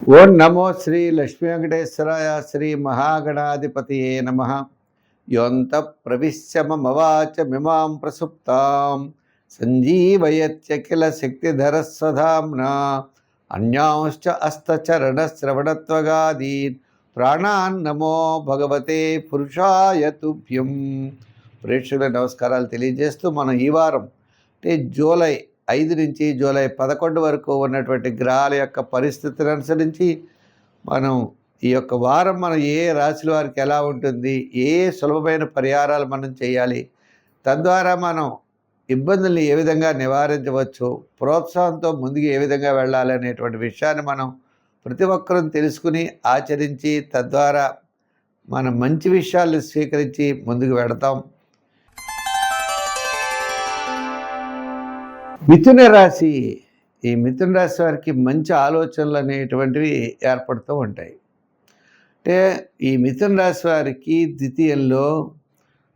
ఓం నమో శ్రీ లక్ష్మీ వెంకటేశ్వరాయ శ్రీ మహాగణాధిపతియే నమ. యోంత ప్రవిశ్య మమవాచమిమాం ప్రసుప్తాం సంజీవయత్యఖిల శక్తిధరస్వధామ్నా అన్యాంశ్చ అస్తచరణశ్రవణత్వగాదీన్ ప్రాణాన్ నమో భగవతే పురుషాయ తుభ్యం. ప్రేక్షకుల నమస్కారాలు తెలియజేస్తూ మనం ఈ వారం అంటే జూలై 5 నుంచి జూలై 11 వరకు ఉన్నటువంటి గ్రహాల యొక్క పరిస్థితిని అనుసరించి మనం ఈ యొక్క వారం మనం ఏ రాశుల వారికి ఎలా ఉంటుంది, ఏ సులభమైన పరిహారాలు మనం చేయాలి, తద్వారా మనం ఇబ్బందుల్ని ఏ విధంగా నివారించవచ్చు, ప్రోత్సాహంతో ముందుకు ఏ విధంగా వెళ్ళాలి అనేటువంటి విషయాన్ని మనం ప్రతి ఒక్కరూ తెలుసుకుని ఆచరించి తద్వారా మనం మంచి విషయాలను స్వీకరించి ముందుకు వెళతాం. మిథున రాశి, ఈ మిథున రాశి వారికి మంచి ఆలోచనలు అనేటువంటివి ఏర్పడుతూ ఉంటాయి. అంటే ఈ మిథున రాశి వారికి ద్వితీయంలో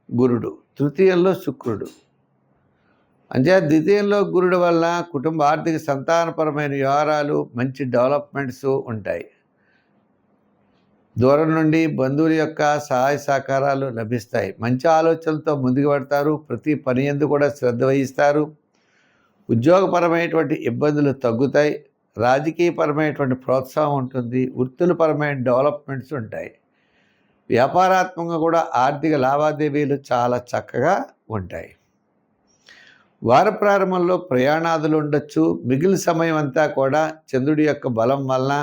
గురుడు, తృతీయంలో శుక్రుడు. అంటే ద్వితీయంలో గురుడు వల్ల కుటుంబ ఆర్థిక సంతానపరమైన వ్యవహారాలు మంచి డెవలప్మెంట్స్ ఉంటాయి. దూరం నుండి బంధువుల యొక్క సహాయ సహకారాలు లభిస్తాయి. మంచి ఆలోచనలతో ముందుకు పడతారు. ప్రతి పని యందు కూడా శ్రద్ధ వహిస్తారు. ఉద్యోగపరమైనటువంటి ఇబ్బందులు తగ్గుతాయి. రాజకీయపరమైనటువంటి ప్రోత్సాహం ఉంటుంది. వృత్తులపరమైన డెవలప్మెంట్స్ ఉంటాయి. వ్యాపారాత్మకంగా కూడా ఆర్థిక లావాదేవీలు చాలా చక్కగా ఉంటాయి. వార ప్రారంభంలో ప్రయాణాదులు ఉండొచ్చు. మిగిలిన సమయం అంతా కూడా చంద్రుడి యొక్క బలం వలన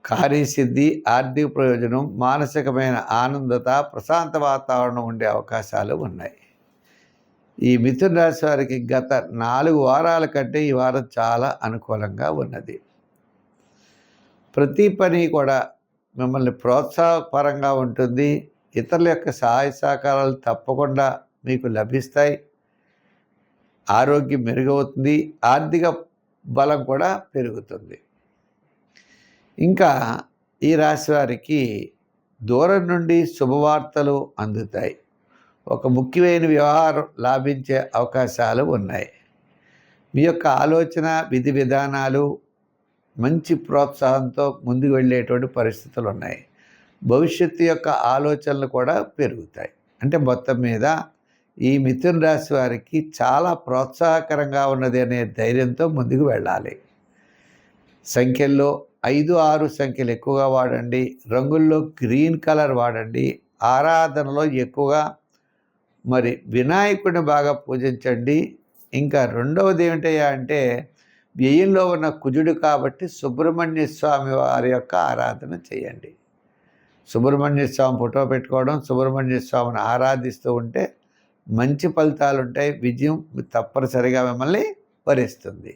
కార్యసిద్ధి, ఆర్థిక ప్రయోజనం, మానసికమైన ఆనందత, ప్రశాంత వాతావరణం ఉండే అవకాశాలు ఉన్నాయి. ఈ మిథున రాశి వారికి గత 4 వారాల కంటే ఈ వారం చాలా అనుకూలంగా ఉన్నది. ప్రతి పని కూడా మిమ్మల్ని ప్రోత్సాహపరంగా ఉంటుంది. ఇతరుల యొక్క సహాయ సహకారాలు తప్పకుండా మీకు లభిస్తాయి. ఆరోగ్యం మెరుగవుతుంది. ఆర్థిక బలం కూడా పెరుగుతుంది. ఇంకా ఈ రాశి వారికి దూరం నుండి శుభవార్తలు అందుతాయి. ఒక ముఖ్యమైన వ్యవహారం లాభించే అవకాశాలు ఉన్నాయి. మీ యొక్క ఆలోచన విధి విధానాలు మంచి ప్రోత్సాహంతో ముందుకు వెళ్ళేటువంటి పరిస్థితులు ఉన్నాయి. భవిష్యత్తు యొక్క ఆలోచనలు కూడా పెరుగుతాయి. అంటే మొత్తం మీద ఈ మిథున రాశి వారికి చాలా ప్రోత్సాహకరంగా ఉన్నది అనే ధైర్యంతో ముందుకు వెళ్ళాలి. సంఖ్యల్లో 5, 6 సంఖ్యలు ఎక్కువగా వాడండి. రంగుల్లో గ్రీన్ కలర్ వాడండి. ఆరాధనలో ఎక్కువగా వినాయకుడిని బాగా పూజించండి. ఇంకా రెండవది ఏమిటయ్యా అంటే వ్యయంలో ఉన్న కుజుడు కాబట్టి సుబ్రహ్మణ్య స్వామి వారి యొక్క ఆరాధన చేయండి. సుబ్రహ్మణ్య స్వామి ఫోటో పెట్టుకోవడం, సుబ్రహ్మణ్య స్వామిని ఆరాధిస్తూ ఉంటే మంచి ఫలితాలు ఉంటాయి. విజయం తప్పనిసరిగా మిమ్మల్ని వరిస్తుంది.